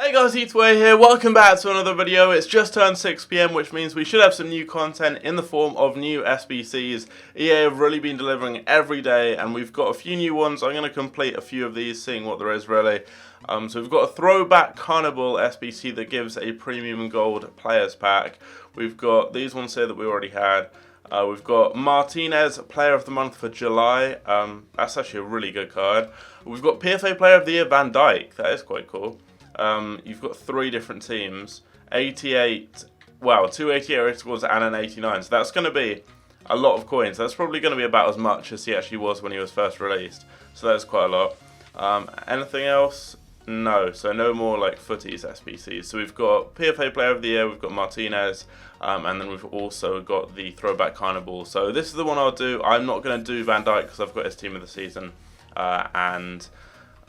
Hey guys, Eatway here, welcome back to another video. It's just turned 6 PM, which means we should have some new content in the form of new SBCs. EA have really been delivering every day, and we've got a few new ones. I'm going to complete a few of these, seeing what there is really. So we've got a Throwback Carnival SBC that gives a premium gold players pack. We've got these ones here that we already had. We've got Martinez, Player of the Month for July. That's actually a really good card. We've got PFA Player of the Year, Van Dijk. That is quite cool. You've got 3 different teams, 88, well, 2 88 scores and an 89, so that's going to be a lot of coins. That's probably going to be about as much as he actually was when he was first released, so that's quite a lot. Anything else? No, so no more like footies SBCs. So we've got PFA Player of the Year, we've got Martinez, and then we've also got the Throwback Carnival. So this is the one I'll do. I'm not going to do Van Dijk because I've got his team of the season, and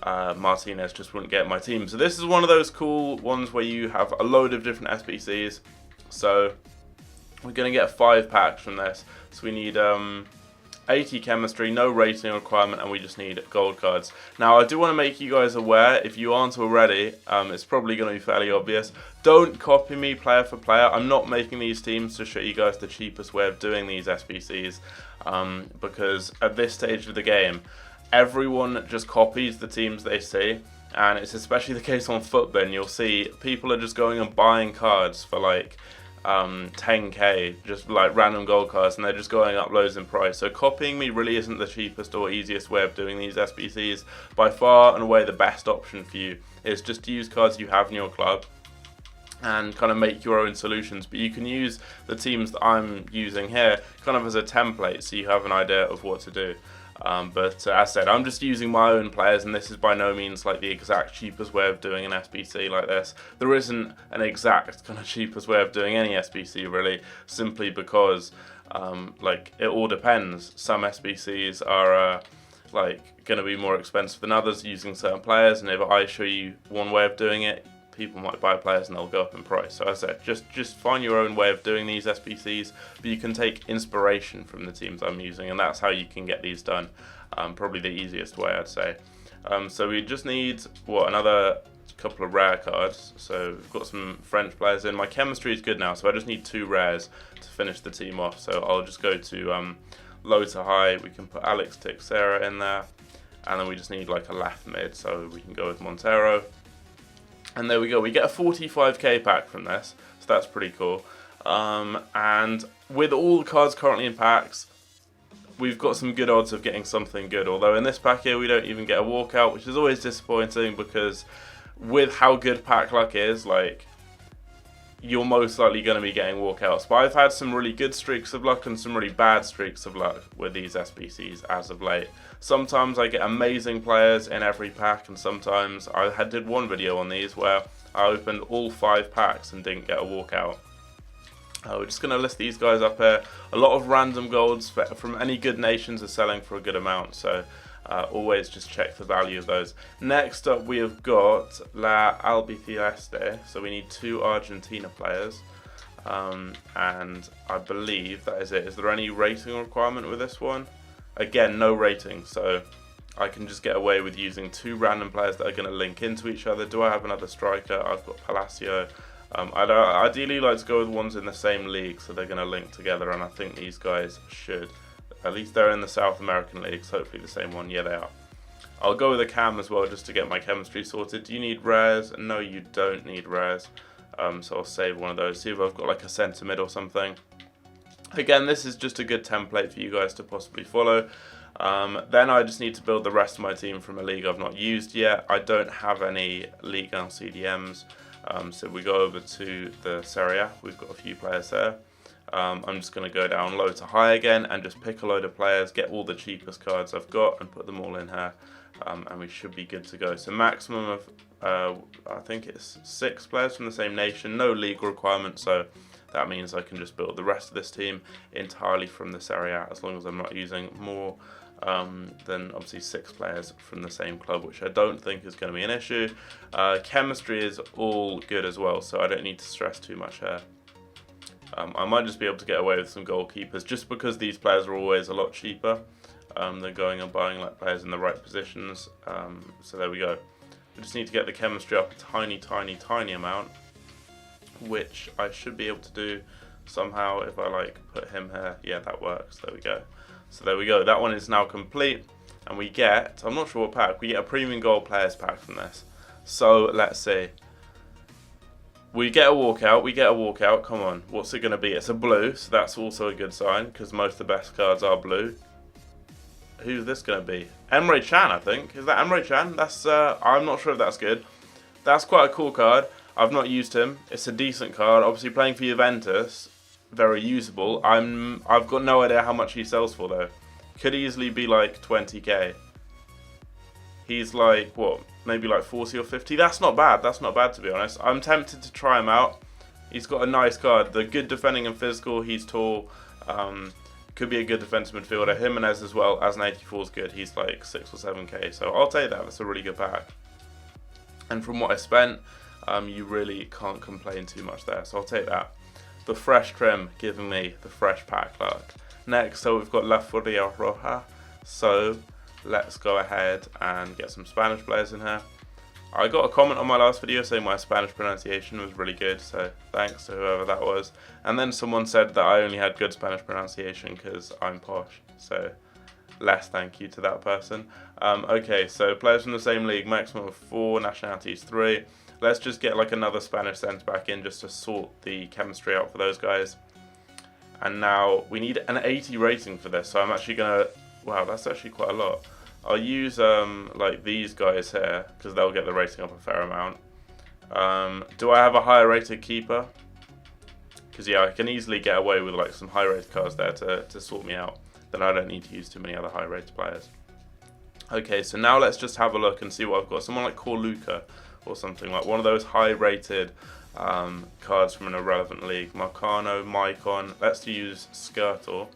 Martinez just wouldn't get my team. So this is one of those cool ones where you have a load of different SBCs. So we're going to get 5 packs from this. So we need 80 chemistry, no rating requirement, and we just need gold cards. Now I do want to make you guys aware, if you aren't already, it's probably going to be fairly obvious. Don't copy me player for player. I'm not making these teams to show you guys the cheapest way of doing these SBCs, because at this stage of the game, everyone just copies the teams they see, and it's especially the case on Footbin. You'll see people are just going and buying cards for like 10k, just like random gold cards, and they're just going up loads in price. So copying me really isn't the cheapest or easiest way of doing these SBCs. By far and away the best option for you is just to use cards you have in your club and kind of make your own solutions. But you can use the teams that I'm using here kind of as a template, so you have an idea of what to do. But as I said, I'm just using my own players, and this is by no means like the exact cheapest way of doing an SBC like this. There isn't an exact kind of cheapest way of doing any SBC really, simply because like it all depends. Some SBCs are like going to be more expensive than others using certain players, and if I show you one way of doing it, people might buy players and they'll go up in price. So as I said, just find your own way of doing these SBCs, but you can take inspiration from the teams I'm using, and that's how you can get these done. Probably the easiest way, I'd say. So we just need, what, another couple of rare cards. So we've got some French players in. My chemistry is good now, so I just need 2 rares to finish the team off. So I'll just go to low to high. We can put Alex Teixeira in there, and then we just need like a left mid, so we can go with Montero. And there we go, we get a 45k pack from this, so that's pretty cool. And with all the cards currently in packs, we've got some good odds of getting something good. Although in this pack here, we don't even get a walkout, which is always disappointing, because with how good pack luck is, like, you're most likely going to be getting walkouts. But I've had some really good streaks of luck and some really bad streaks of luck with these SBCs as of late. Sometimes I get amazing players in every pack, and sometimes I did one video on these where I opened all 5 packs and didn't get a walkout. We're just going to list these guys up here. A lot of random golds from any good nations are selling for a good amount, so always just check the value of those. Next up we have got La Albiceleste, so we need 2 Argentina players, and I believe that is it. Is there any rating requirement with this one? Again, no rating, so I can just get away with using 2 random players that are going to link into each other. Do I have another striker? I've got Palacio. I'd ideally like to go with ones in the same league, so they're going to link together, and I think these guys should. At least they're in the South American leagues, hopefully the same one. Yeah, they are. I'll go with a cam as well, just to get my chemistry sorted. Do you need rares? No, you don't need rares. So I'll save one of those, see if I've got like a centre mid or something. Again, this is just a good template for you guys to possibly follow. Then I just need to build the rest of my team from a league I've not used yet. I don't have any League CDMs. So we go over to the Serie A. We've got a few players there. I'm just going to go down low to high again and just pick a load of players, get all the cheapest cards I've got and put them all in here, and we should be good to go. So maximum of, I think it's 6 players from the same nation, no league requirement, so that means I can just build the rest of this team entirely from the Serie A, as long as I'm not using more than obviously 6 players from the same club, which I don't think is going to be an issue. Chemistry is all good as well, so I don't need to stress too much here. I might just be able to get away with some goalkeepers, just because these players are always a lot cheaper than going and buying like players in the right positions. So there we go. We just need to get the chemistry up a tiny amount, which I should be able to do somehow if I like put him here. Yeah, that works. There we go. So there we go. That one is now complete, and we get, I'm not sure what pack, we get a premium gold players pack from this. So let's see. We get a walkout, come on. What's it going to be? It's a blue, so that's also a good sign, because most of the best cards are blue. Who's this going to be? Emre Can, I think. Is that Emre Can? That's, I'm not sure if that's good. That's quite a cool card. I've not used him. It's a decent card. Obviously playing for Juventus, very usable. I've got no idea how much he sells for though. Could easily be like 20k. He's like, what, maybe like 40 or 50? That's not bad. That's not bad, to be honest. I'm tempted to try him out. He's got a nice card. The good defending and physical. He's tall. Could be a good defensive midfielder. Jimenez as well, as an 84 is good. He's like 6 or 7k. So I'll take that. That's a really good pack. And from what I spent, you really can't complain too much there. So I'll take that. The fresh trim giving me the fresh pack luck. Next, so we've got La Furia Roja. So let's go ahead and get some Spanish players in here. I got a comment on my last video saying my Spanish pronunciation was really good, so thanks to whoever that was. And then someone said that I only had good Spanish pronunciation because I'm posh, so less thank you to that person. Okay, so players from the same league, maximum of 4, nationalities 3. Let's just get like another Spanish centre back in just to sort the chemistry out for those guys. And now we need an 80 rating for this, so I'm actually gonna, wow, that's actually quite a lot. I'll use like these guys here because they'll get the rating up a fair amount. Do I have a higher rated keeper? Because yeah, I can easily get away with like some high rated cards there to sort me out. Then I don't need to use too many other high rated players. Okay, so now let's just have a look and see what I've got. Someone like Corluca or something, like one of those high rated cards from an irrelevant league. Marcano, Maicon. Let's use Skirtle.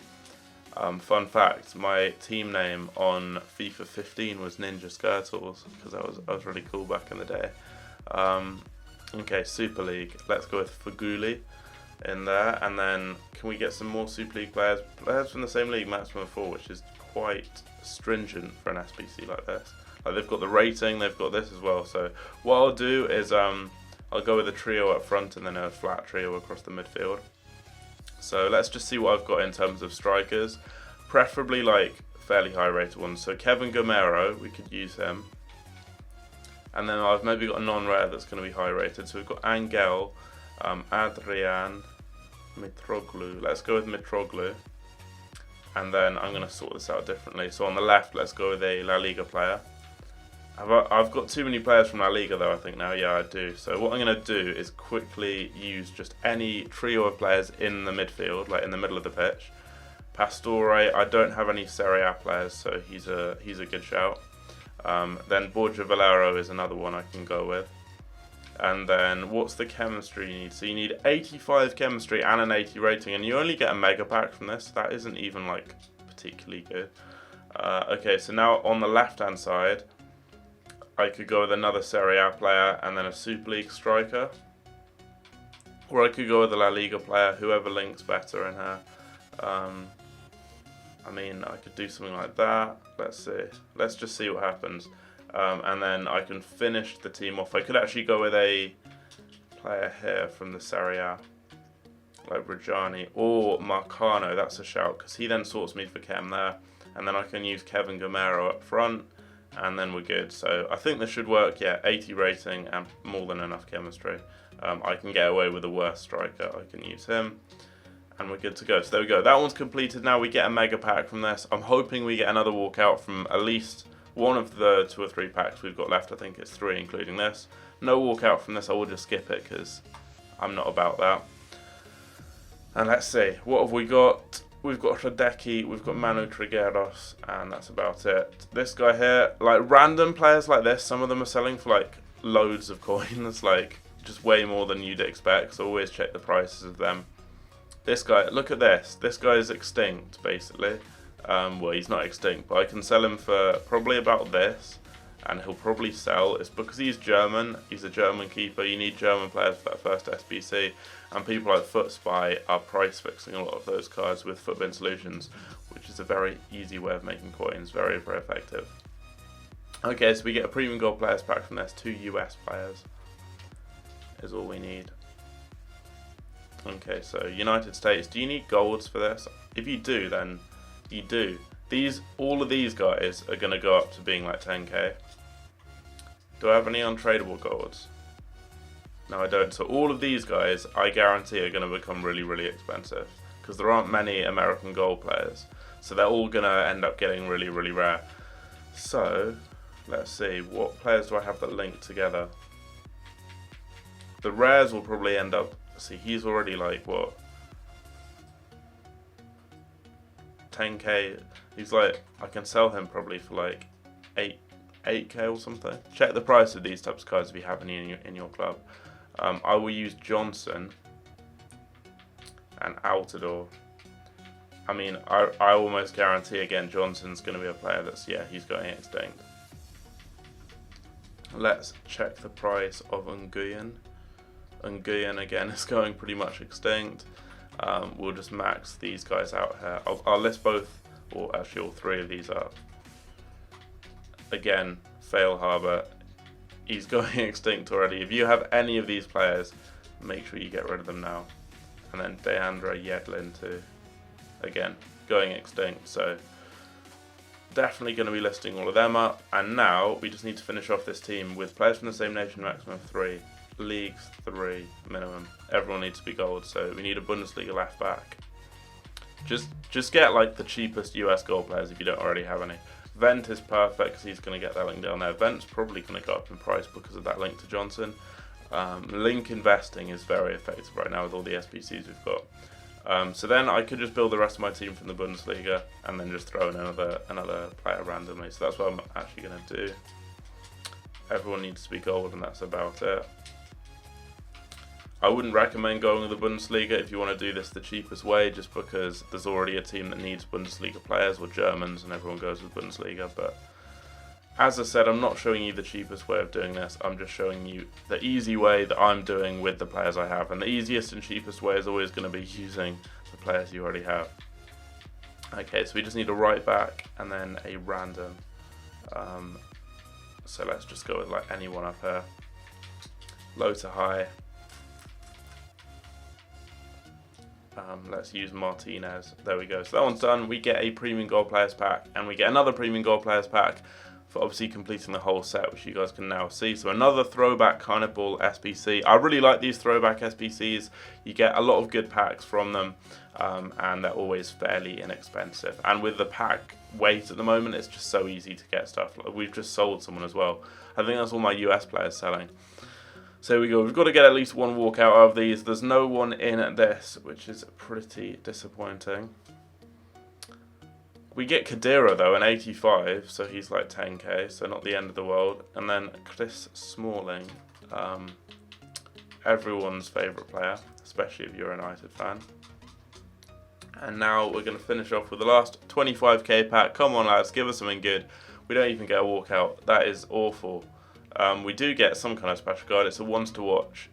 Fun fact, my team name on FIFA 15 was Ninja Skirtles because I was really cool back in the day. Okay, Super League. Let's go with Faguli in there, and then can we get some more Super League players? Players from the same league, maximum of 4, which is quite stringent for an SBC like this. Like they've got the rating, they've got this as well. So what I'll do is I'll go with a trio up front and then a flat trio across the midfield. So let's just see what I've got in terms of strikers. Preferably like fairly high rated ones. So Kevin Gamero, we could use him. And then I've maybe got a non-rare that's going to be high rated. So we've got Angel, Adrian, Mitroglou. Let's go with Mitroglou. And then I'm going to sort this out differently. So on the left, let's go with a La Liga player. I've got too many players from La Liga though, I think now. Yeah, I do. So what I'm going to do is quickly use just any trio of players in the midfield, like in the middle of the pitch. Pastore, I don't have any Serie A players, so he's a good shout. Then Borja Valero is another one I can go with. And then what's the chemistry you need? So you need 85 chemistry and an 80 rating, and you only get a mega pack from this. That isn't even like particularly good. Okay, so now on the left hand side, I could go with another Serie A player and then a Super League striker. Or I could go with a La Liga player, whoever links better in her. I mean, I could do something like that. Let's see. Let's just see what happens. And then I can finish the team off. I could actually go with a player here from the Serie A, like Reggiani or Marcano. That's a shout, because he then sorts me for chem there. And then I can use Kevin Gamero up front. And then we're good. So I think this should work. Yeah, 80 rating and more than enough chemistry. I can get away with a worse striker. I can use him. And we're good to go. So there we go. That one's completed. Now we get a mega pack from this. I'm hoping we get another walkout from at least one of the 2 or 3 packs we've got left. I think it's 3 including this. No walkout from this. I will just skip it because I'm not about that. And let's see. What have we got? We've got Hideki, we've got Manu Trigueros, and that's about it. This guy here, like random players like this, some of them are selling for like loads of coins, like just way more than you'd expect, so always check the prices of them. This guy, look at this. This guy is extinct, basically. Well, he's not extinct, but I can sell him for probably about this, and he'll probably sell. It's because he's German. He's a German keeper. You need German players for that first SBC, and people like FootSpy are price fixing a lot of those cards with Footbin Solutions, which is a very easy way of making coins. Very, very effective. Okay, so we get a premium gold players pack from this. 2 US players is all we need. Okay, so United States. Do you need golds for this? If you do, then you do. All of these guys are going to go up to being like 10k. Do I have any untradeable golds? No, I don't. So all of these guys, I guarantee, are going to become really, really expensive because there aren't many American gold players. So they're all going to end up getting really, really rare. So let's see, what players do I have that link together? The rares will probably end up, see, he's already like, what, 10k. He's like, I can sell him probably for like 8k or something. Check the price of these types of cards if you have any in your club. I will use Johnson and Altidore. I mean, I almost guarantee again Johnson's going to be a player that's, yeah, he's going extinct. Let's check the price of Nguyen. Nguyen again is going pretty much extinct. We'll just max these guys out here. I'll list both, or actually all 3 of these up. Again, Fail Harbour, he's going extinct already. If you have any of these players, make sure you get rid of them now. And then Deandra Yedlin too. Again, going extinct, so definitely going to be listing all of them up. And now we just need to finish off this team with players from the same nation, maximum of 3. Leagues 3 minimum. Everyone needs to be gold, so we need a Bundesliga left back. Just get like the cheapest US gold players if you don't already have any. Vent is perfect because he's going to get that link down there. Vent's probably going to go up in price because of that link to Johnson. Link investing is very effective right now with all the SBCs we've got. So then I could just build the rest of my team from the Bundesliga and then just throw in another player randomly. So that's what I'm actually going to do. Everyone needs to be gold and that's about it. I wouldn't recommend going with the Bundesliga if you want to do this the cheapest way, just because there's already a team that needs Bundesliga players, or Germans, and everyone goes with Bundesliga. But as I said, I'm not showing you the cheapest way of doing this. I'm just showing you the easy way that I'm doing with the players I have. And the easiest and cheapest way is always going to be using the players you already have. Okay, so we just need a right back and then a random. So let's just go with like anyone up here. Low to high. Let's use Martinez. There we go. So that one's done. We get a premium gold players pack, and we get another premium gold players pack for obviously completing the whole set, which you guys can now see. So another throwback Carnival SBC. I really like these throwback SBCs. You get a lot of good packs from them, and they're always fairly inexpensive. And with the pack weight at the moment, it's just so easy to get stuff. Like, we've just sold someone as well. I think that's all my US players selling. So here we go. We've got to get at least one walkout out of these. There's no one in this, which is pretty disappointing. We get Kadira though, an 85, so he's like 10k, so not the end of the world. And then Chris Smalling, everyone's favourite player, especially if you're a United fan. And now we're going to finish off with the last 25k pack. Come on lads, give us something good. We don't even get a walkout. That is awful. We do get some kind of special card. It's a ones to watch.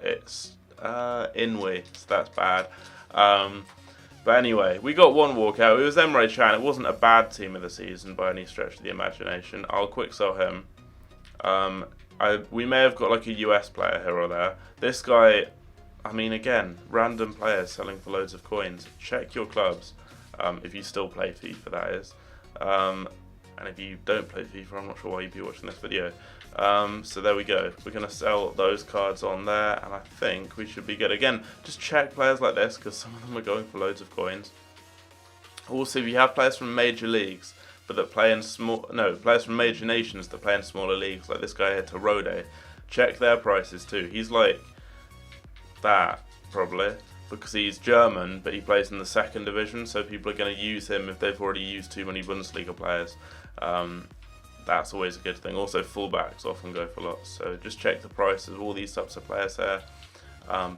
It's Inui, so that's bad. But anyway, we got one walkout. It was Emre Can. It wasn't a bad team of the season by any stretch of the imagination. I'll quick sell him. We may have got like a US player here or there. This guy, I mean, again, random players selling for loads of coins. Check your clubs if you still play FIFA, that is. And if you don't play FIFA, I'm not sure why you'd be watching this video. So there we go. We're going to sell those cards on there, and I think we should be good. Again, just check players like this, because some of them are going for loads of coins. Also, if you have players from major leagues, but that play in players from major nations that play in smaller leagues, like this guy here, THROWBACK, check their prices too. He's like that, probably, because he's German, but he plays in the 2nd division, so people are going to use him if they've already used too many Bundesliga players. That's always a good thing. Also, fullbacks often go for lots, so just check the prices of all these types of players here.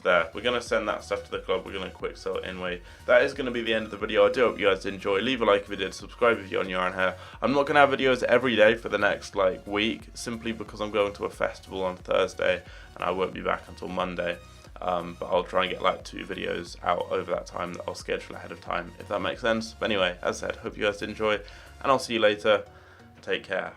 There, we're going to send that stuff to the club. We're going to quick sell it anyway. That is going to be the end of the video. I do hope you guys enjoy. Leave a like if you did. Subscribe if you're new around here. I'm not going to have videos every day for the next week, simply because I'm going to a festival on Thursday and I won't be back until Monday. But I'll try and get 2 videos out over that time that I'll schedule ahead of time, if that makes sense. But anyway, as I said, hope you guys did enjoy, and I'll see you later. Take care.